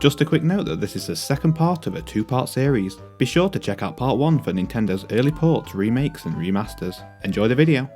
Just a quick note that this is the second part of a two-part series. Be sure to check out part 1 for Nintendo's early ports, remakes and remasters. Enjoy the video!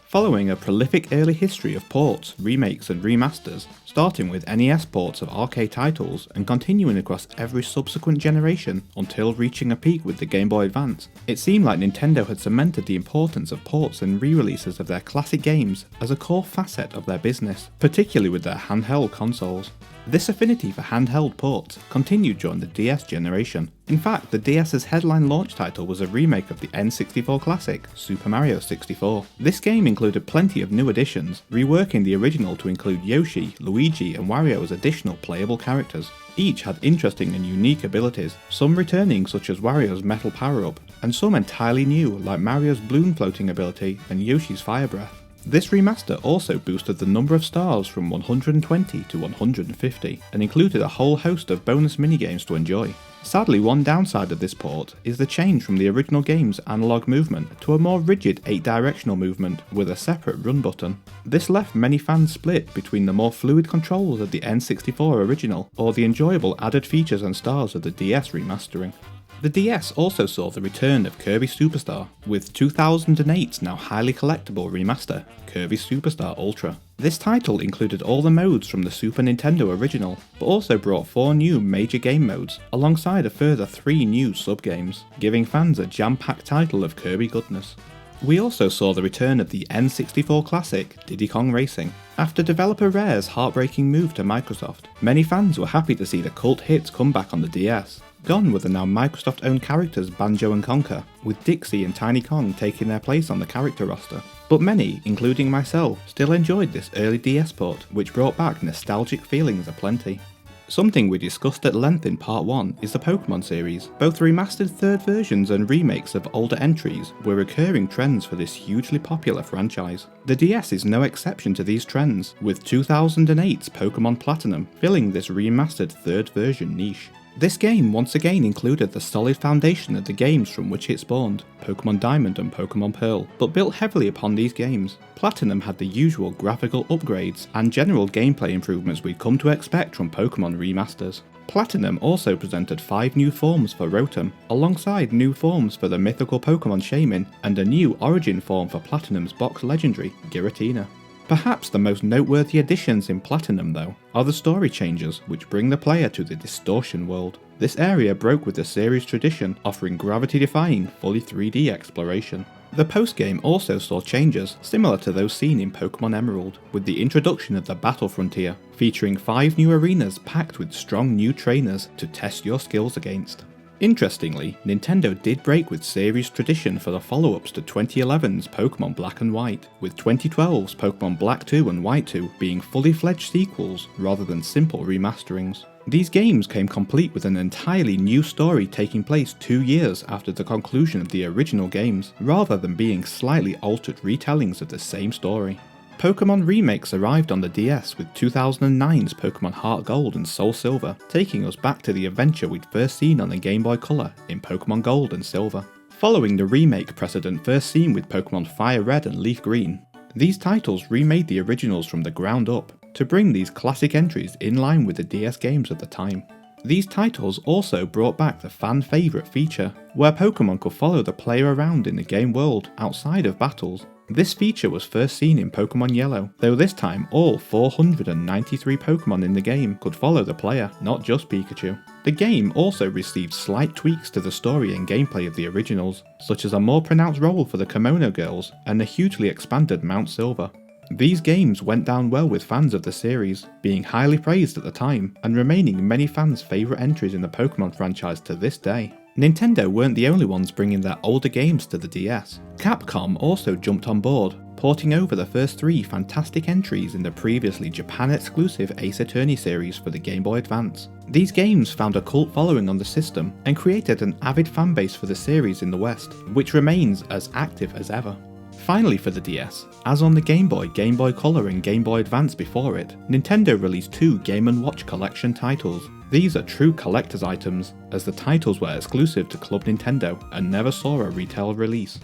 Following a prolific early history of ports, remakes and remasters, starting with NES ports of arcade titles and continuing across every subsequent generation until reaching a peak with the Game Boy Advance, it seemed like Nintendo had cemented the importance of ports and re-releases of their classic games as a core facet of their business, particularly with their handheld consoles. This affinity for handheld ports continued during the DS generation. In fact, the DS's headline launch title was a remake of the N64 classic, Super Mario 64. This game included plenty of new additions, reworking the original to include Yoshi, Luigi and Wario as additional playable characters. Each had interesting and unique abilities, some returning such as Wario's metal power-up, and some entirely new like Mario's balloon floating ability and Yoshi's fire breath. This remaster also boosted the number of stars from 120 to 150, and included a whole host of bonus minigames to enjoy. Sadly, one downside of this port is the change from the original game's analog movement to a more rigid 8-directional movement with a separate run button. This left many fans split between the more fluid controls of the N64 original or the enjoyable added features and stars of the DS remastering. The DS also saw the return of Kirby Superstar, with 2008's now highly collectible remaster, Kirby Superstar Ultra. This title included all the modes from the Super Nintendo original, but also brought 4 new major game modes, alongside a further 3 new sub-games, giving fans a jam-packed title of Kirby goodness. We also saw the return of the N64 classic, Diddy Kong Racing. After developer Rare's heartbreaking move to Microsoft, many fans were happy to see the cult hits come back on the DS. Gone were the now Microsoft-owned characters Banjo and Conker, with Dixie and Tiny Kong taking their place on the character roster. But many, including myself, still enjoyed this early DS port, which brought back nostalgic feelings aplenty. Something we discussed at length in part 1 is the Pokemon series. Both remastered third versions and remakes of older entries were recurring trends for this hugely popular franchise. The DS is no exception to these trends, with 2008's Pokemon Platinum filling this remastered third version niche. This game once again included the solid foundation of the games from which it spawned, Pokemon Diamond and Pokemon Pearl, but built heavily upon these games. Platinum had the usual graphical upgrades and general gameplay improvements we'd come to expect from Pokemon remasters. Platinum also presented 5 new forms for Rotom, alongside new forms for the mythical Pokemon Shaymin and a new origin form for Platinum's box legendary, Giratina. Perhaps the most noteworthy additions in Platinum, though, are the story changes, which bring the player to the Distortion world. This area broke with the series' tradition, offering gravity-defying, fully 3D exploration. The postgame also saw changes similar to those seen in Pokemon Emerald, with the introduction of the Battle Frontier, featuring 5 new arenas packed with strong new trainers to test your skills against. Interestingly, Nintendo did break with series tradition for the follow-ups to 2011's Pokemon Black and White, with 2012's Pokemon Black 2 and White 2 being fully fledged sequels rather than simple remasterings. These games came complete with an entirely new story taking place 2 years after the conclusion of the original games, rather than being slightly altered retellings of the same story. Pokemon remakes arrived on the DS with 2009's Pokemon Heart Gold and Soul Silver, taking us back to the adventure we'd first seen on the Game Boy Color in Pokemon Gold and Silver. Following the remake precedent first seen with Pokemon Fire Red and Leaf Green, these titles remade the originals from the ground up to bring these classic entries in line with the DS games of the time. These titles also brought back the fan favourite feature, where Pokemon could follow the player around in the game world outside of battles. This feature was first seen in Pokemon Yellow, though this time all 493 Pokemon in the game could follow the player, not just Pikachu. The game also received slight tweaks to the story and gameplay of the originals, such as a more pronounced role for the Kimono Girls and a hugely expanded Mount Silver. These games went down well with fans of the series, being highly praised at the time and remaining many fans' favourite entries in the Pokemon franchise to this day. Nintendo weren't the only ones bringing their older games to the DS. Capcom also jumped on board, porting over the first 3 fantastic entries in the previously Japan-exclusive Ace Attorney series for the Game Boy Advance. These games found a cult following on the system and created an avid fanbase for the series in the West, which remains as active as ever. Finally for the DS, as on the Game Boy Color and Game Boy Advance before it, Nintendo released 2 Game & Watch collection titles. These are true collector's items, as the titles were exclusive to Club Nintendo and never saw a retail release.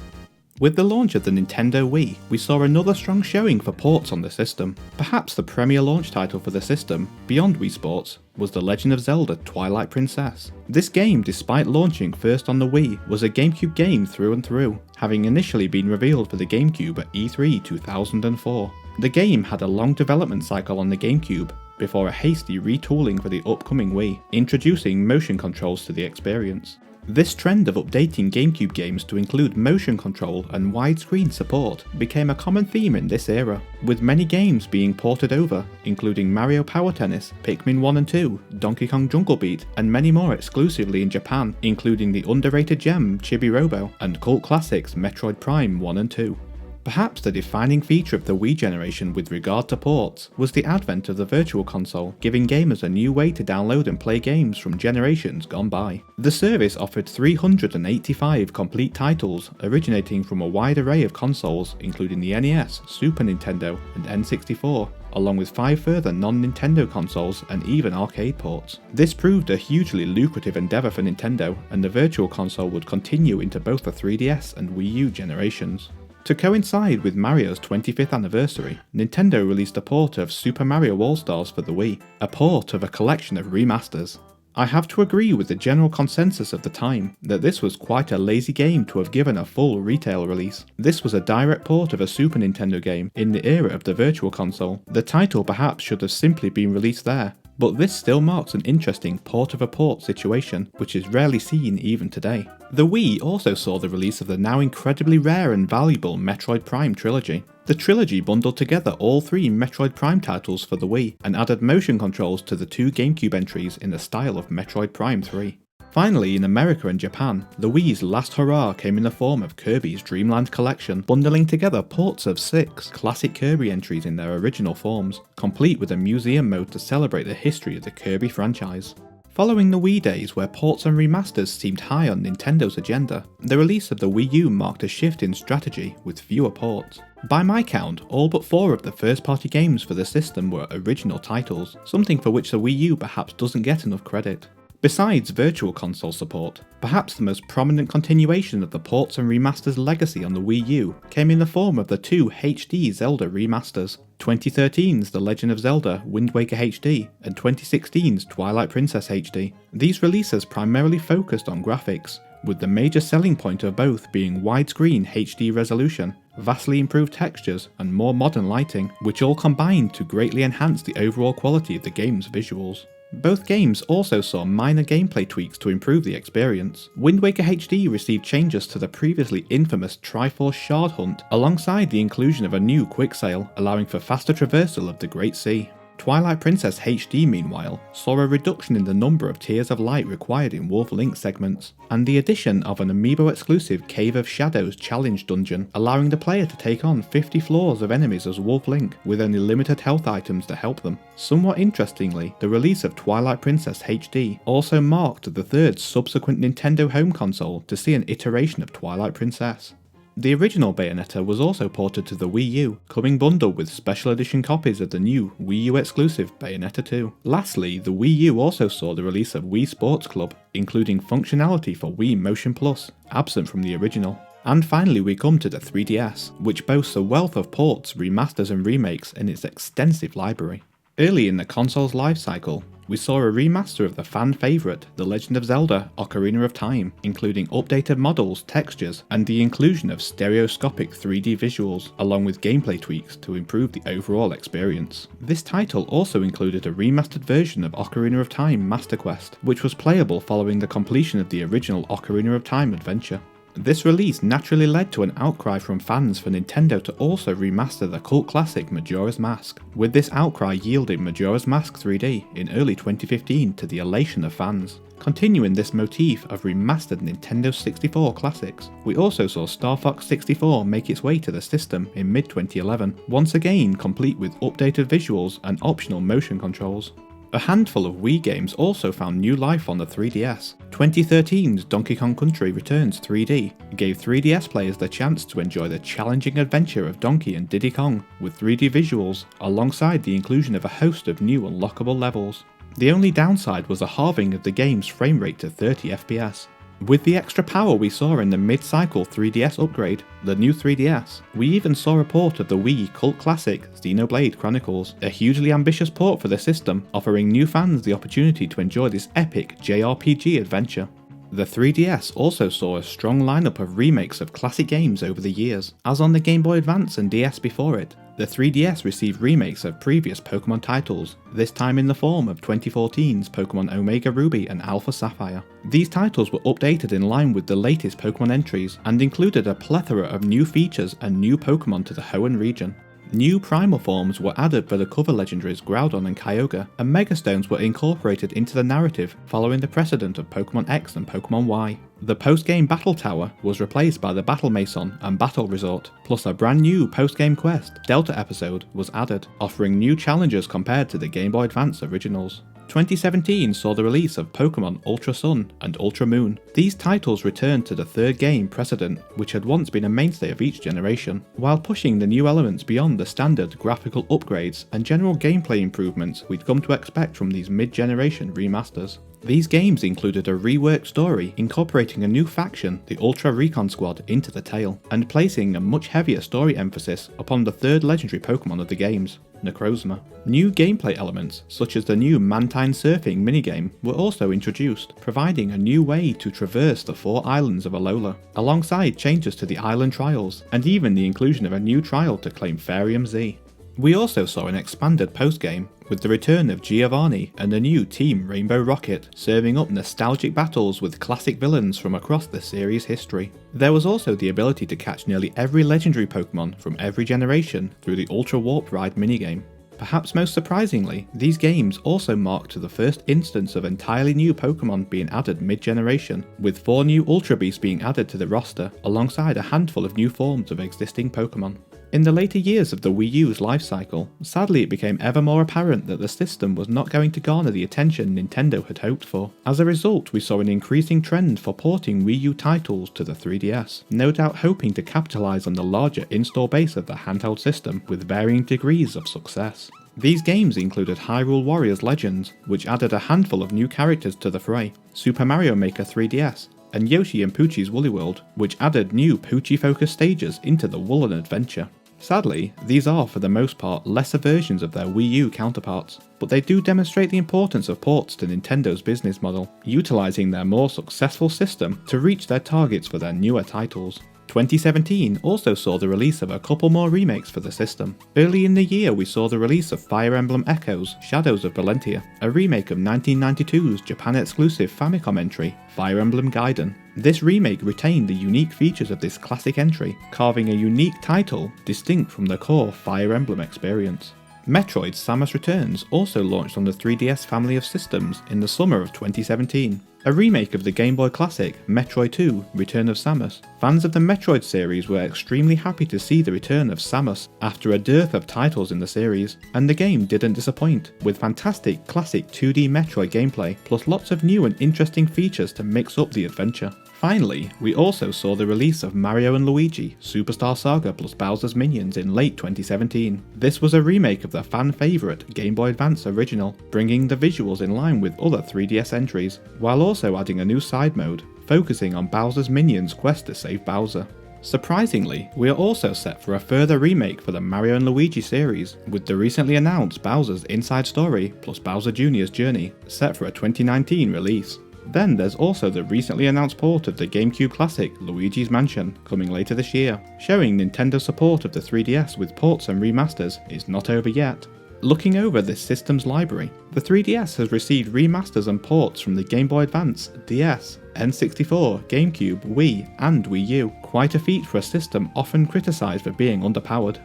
With the launch of the Nintendo Wii, we saw another strong showing for ports on the system. Perhaps the premier launch title for the system, beyond Wii Sports, was The Legend of Zelda Twilight Princess. This game, despite launching first on the Wii, was a GameCube game through and through, having initially been revealed for the GameCube at E3 2004. The game had a long development cycle on the GameCube, before a hasty retooling for the upcoming Wii, introducing motion controls to the experience. This trend of updating GameCube games to include motion control and widescreen support became a common theme in this era, with many games being ported over, including Mario Power Tennis, Pikmin 1 and 2, Donkey Kong Jungle Beat, and many more exclusively in Japan, including the underrated gem Chibi Robo and cult classics Metroid Prime 1 and 2. Perhaps the defining feature of the Wii generation with regard to ports was the advent of the Virtual Console, giving gamers a new way to download and play games from generations gone by. The service offered 385 complete titles originating from a wide array of consoles, including the NES, Super Nintendo, and N64, along with 5 further non-Nintendo consoles and even arcade ports. This proved a hugely lucrative endeavour for Nintendo, and the Virtual Console would continue into both the 3DS and Wii U generations. To coincide with Mario's 25th anniversary, Nintendo released a port of Super Mario All-Stars for the Wii, a port of a collection of remasters. I have to agree with the general consensus of the time that this was quite a lazy game to have given a full retail release. This was a direct port of a Super Nintendo game in the era of the Virtual Console. The title perhaps should have simply been released there, but this still marks an interesting port-of-a-port situation, which is rarely seen even today. The Wii also saw the release of the now incredibly rare and valuable Metroid Prime trilogy. The trilogy bundled together all 3 Metroid Prime titles for the Wii, and added motion controls to the 2 GameCube entries in the style of Metroid Prime 3. Finally, in America and Japan, the Wii's last hurrah came in the form of Kirby's Dream Land Collection, bundling together ports of 6 classic Kirby entries in their original forms, complete with a museum mode to celebrate the history of the Kirby franchise. Following the Wii days where ports and remasters seemed high on Nintendo's agenda, the release of the Wii U marked a shift in strategy with fewer ports. By my count, all but 4 of the first-party games for the system were original titles, something for which the Wii U perhaps doesn't get enough credit. Besides Virtual Console support, perhaps the most prominent continuation of the ports and remasters legacy on the Wii U came in the form of the 2 HD Zelda remasters, 2013's The Legend of Zelda Wind Waker HD and 2016's Twilight Princess HD. These releases primarily focused on graphics, with the major selling point of both being widescreen HD resolution, vastly improved textures, and more modern lighting, which all combined to greatly enhance the overall quality of the game's visuals. Both games also saw minor gameplay tweaks to improve the experience. Wind Waker HD received changes to the previously infamous Triforce Shard Hunt, alongside the inclusion of a new quick sail, allowing for faster traversal of the Great Sea. Twilight Princess HD, meanwhile, saw a reduction in the number of tiers of light required in Wolf Link segments, and the addition of an amiibo-exclusive Cave of Shadows challenge dungeon, allowing the player to take on 50 floors of enemies as Wolf Link, with only limited health items to help them. Somewhat interestingly, the release of Twilight Princess HD also marked the 3rd subsequent Nintendo home console to see an iteration of Twilight Princess. The original Bayonetta was also ported to the Wii U, coming bundled with special edition copies of the new Wii U exclusive Bayonetta 2. Lastly, the Wii U also saw the release of Wii Sports Club, including functionality for Wii Motion Plus, absent from the original. And finally we come to the 3DS, which boasts a wealth of ports, remasters and remakes in its extensive library. Early in the console's life cycle, we saw a remaster of the fan favourite The Legend of Zelda Ocarina of Time, including updated models, textures, and the inclusion of stereoscopic 3D visuals, along with gameplay tweaks to improve the overall experience. This title also included a remastered version of Ocarina of Time Master Quest, which was playable following the completion of the original Ocarina of Time adventure. This release naturally led to an outcry from fans for Nintendo to also remaster the cult classic Majora's Mask, with this outcry yielding Majora's Mask 3D in early 2015 to the elation of fans. Continuing this motif of remastered Nintendo 64 classics, we also saw Star Fox 64 make its way to the system in mid-2011, once again complete with updated visuals and optional motion controls. A handful of Wii games also found new life on the 3DS. 2013's Donkey Kong Country Returns 3D gave 3DS players the chance to enjoy the challenging adventure of Donkey and Diddy Kong with 3D visuals, alongside the inclusion of a host of new unlockable levels. The only downside was a halving of the game's frame rate to 30 FPS. With the extra power we saw in the mid-cycle 3DS upgrade, the new 3DS, we even saw a port of the Wii cult classic Xenoblade Chronicles, a hugely ambitious port for the system, offering new fans the opportunity to enjoy this epic JRPG adventure. The 3DS also saw a strong lineup of remakes of classic games over the years. As on the Game Boy Advance and DS before it, the 3DS received remakes of previous Pokemon titles, this time in the form of 2014's Pokemon Omega Ruby and Alpha Sapphire. These titles were updated in line with the latest Pokemon entries and included a plethora of new features and new Pokemon to the Hoenn region. New primal forms were added for the cover legendaries Groudon and Kyogre, and Megastones were incorporated into the narrative following the precedent of Pokemon X and Pokemon Y. The post-game Battle Tower was replaced by the Battle Mason and Battle Resort, plus a brand new post-game quest, Delta Episode, was added, offering new challenges compared to the Game Boy Advance originals. 2017 saw the release of Pokemon Ultra Sun and Ultra Moon. These titles returned to the third game precedent, which had once been a mainstay of each generation, while pushing the new elements beyond the standard graphical upgrades and general gameplay improvements we'd come to expect from these mid-generation remasters. These games included a reworked story incorporating a new faction, the Ultra Recon Squad, into the tale, and placing a much heavier story emphasis upon the third legendary Pokemon of the games, Necrozma. New gameplay elements, such as the new Mantine Surfing minigame, were also introduced, providing a new way to traverse the 4 islands of Alola, alongside changes to the island trials, and even the inclusion of a new trial to claim Fairium Z. We also saw an expanded postgame, with the return of Giovanni and a new Team Rainbow Rocket, serving up nostalgic battles with classic villains from across the series' history. There was also the ability to catch nearly every legendary Pokemon from every generation through the Ultra Warp Ride minigame. Perhaps most surprisingly, these games also marked the first instance of entirely new Pokemon being added mid-generation, with 4 new Ultra Beasts being added to the roster, alongside a handful of new forms of existing Pokemon. In the later years of the Wii U's life cycle, sadly it became ever more apparent that the system was not going to garner the attention Nintendo had hoped for. As a result, we saw an increasing trend for porting Wii U titles to the 3DS, no doubt hoping to capitalise on the larger install base of the handheld system with varying degrees of success. These games included Hyrule Warriors Legends, which added a handful of new characters to the fray, Super Mario Maker 3DS, and Yoshi and Poochie's Woolly World, which added new Poochie-focused stages into the Woolen adventure. Sadly, these are for the most part lesser versions of their Wii U counterparts, but they do demonstrate the importance of ports to Nintendo's business model, utilising their more successful system to reach their targets for their newer titles. 2017 also saw the release of a couple more remakes for the system. Early in the year we saw the release of Fire Emblem Echoes Shadows of Valentia, a remake of 1992's Japan-exclusive Famicom entry, Fire Emblem Gaiden. This remake retained the unique features of this classic entry, carving a unique title distinct from the core Fire Emblem experience. Metroid Samus Returns also launched on the 3DS family of systems in the summer of 2017. A remake of the Game Boy classic Metroid 2 Return of Samus. Fans of the Metroid series were extremely happy to see the return of Samus after a dearth of titles in the series, and the game didn't disappoint, with fantastic classic 2D Metroid gameplay, plus lots of new and interesting features to mix up the adventure. Finally, we also saw the release of Mario & Luigi Superstar Saga plus Bowser's Minions in late 2017. This was a remake of the fan favourite Game Boy Advance original, bringing the visuals in line with other 3DS entries, while also adding a new side mode, focusing on Bowser's Minions' quest to save Bowser. Surprisingly, we are also set for a further remake for the Mario & Luigi series, with the recently announced Bowser's Inside Story plus Bowser Jr.'s Journey set for a 2019 release. Then there's also the recently announced port of the GameCube classic Luigi's Mansion coming later this year, showing Nintendo's support of the 3DS with ports and remasters is not over yet. Looking over this system's library, the 3DS has received remasters and ports from the Game Boy Advance, DS, N64, GameCube, Wii and Wii U, quite a feat for a system often criticised for being underpowered.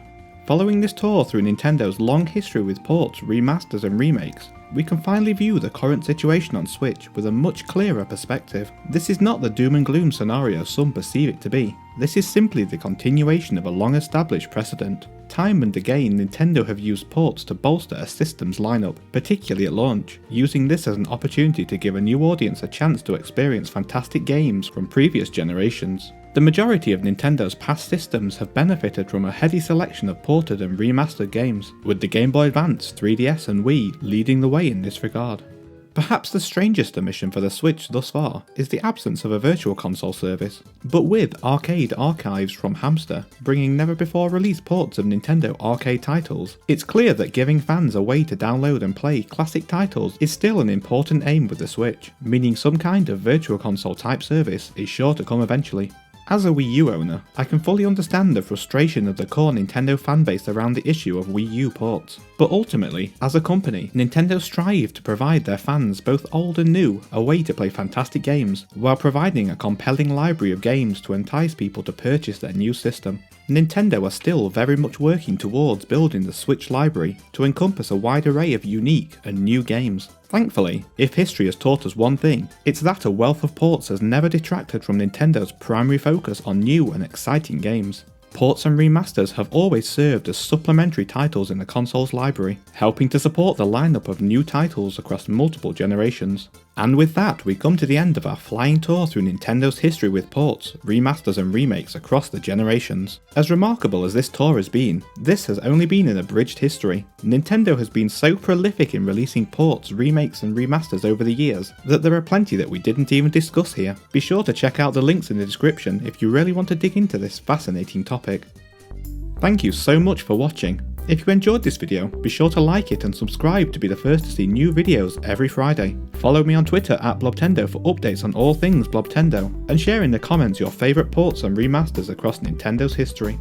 Following this tour through Nintendo's long history with ports, remasters and remakes, we can finally view the current situation on Switch with a much clearer perspective. This is not the doom and gloom scenario some perceive it to be. This is simply the continuation of a long established precedent. Time and again Nintendo have used ports to bolster a system's lineup, particularly at launch, using this as an opportunity to give a new audience a chance to experience fantastic games from previous generations. The majority of Nintendo's past systems have benefited from a heady selection of ported and remastered games, with the Game Boy Advance, 3DS and Wii leading the way in this regard. Perhaps the strangest omission for the Switch thus far is the absence of a virtual console service, but with Arcade Archives from Hamster bringing never before released ports of Nintendo arcade titles, it's clear that giving fans a way to download and play classic titles is still an important aim with the Switch, meaning some kind of virtual console type service is sure to come eventually. As a Wii U owner, I can fully understand the frustration of the core Nintendo fanbase around the issue of Wii U ports. But ultimately, as a company, Nintendo strive to provide their fans, both old and new, a way to play fantastic games, while providing a compelling library of games to entice people to purchase their new system. Nintendo are still very much working towards building the Switch library to encompass a wide array of unique and new games. Thankfully, if history has taught us one thing, it's that a wealth of ports has never detracted from Nintendo's primary focus on new and exciting games. Ports and remasters have always served as supplementary titles in the console's library, helping to support the lineup of new titles across multiple generations. And with that, we come to the end of our flying tour through Nintendo's history with ports, remasters and remakes across the generations. As remarkable as this tour has been, this has only been an abridged history. Nintendo has been so prolific in releasing ports, remakes and remasters over the years that there are plenty that we didn't even discuss here. Be sure to check out the links in the description if you really want to dig into this fascinating topic. Thank you so much for watching. If you enjoyed this video, be sure to like it and subscribe to be the first to see new videos every Friday. Follow me on Twitter at Blobtendo for updates on all things Blobtendo, and share in the comments your favourite ports and remasters across Nintendo's history.